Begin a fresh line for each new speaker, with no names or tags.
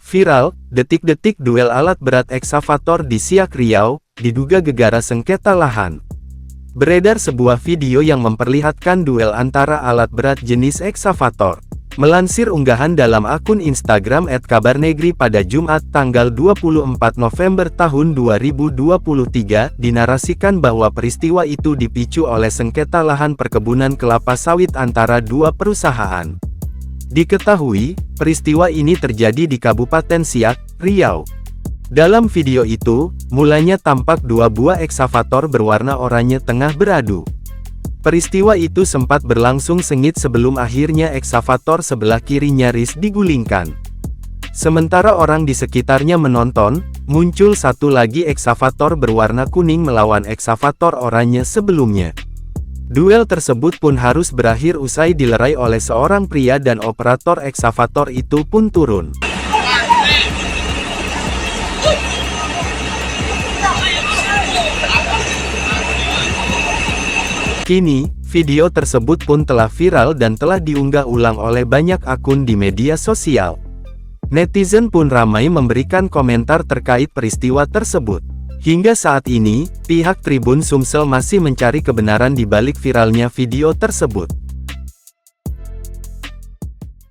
Viral, detik-detik duel alat berat eksavator di Siak Riau, diduga gegara sengketa lahan. Beredar sebuah video yang memperlihatkan duel antara alat berat jenis eksavator. Melansir unggahan dalam akun Instagram @kabarnegri pada Jumat tanggal 24 November tahun 2023, dinarasikan bahwa peristiwa itu dipicu oleh sengketa lahan perkebunan kelapa sawit antara dua perusahaan. Diketahui, peristiwa ini terjadi di Kabupaten Siak, Riau. Dalam video itu, mulanya tampak dua buah eksavator berwarna oranye tengah beradu. Peristiwa itu sempat berlangsung sengit sebelum akhirnya eksavator sebelah kiri nyaris digulingkan. Sementara orang di sekitarnya menonton, muncul satu lagi eksavator berwarna kuning melawan eksavator oranye sebelumnya. Duel tersebut pun harus berakhir usai dilerai oleh seorang pria dan operator eksavator itu pun turun. Kini, video tersebut pun telah viral dan telah diunggah ulang oleh banyak akun di media sosial. Netizen pun ramai memberikan komentar terkait peristiwa tersebut. Hingga saat ini, pihak Tribun Sumsel masih mencari kebenaran di balik viralnya video tersebut.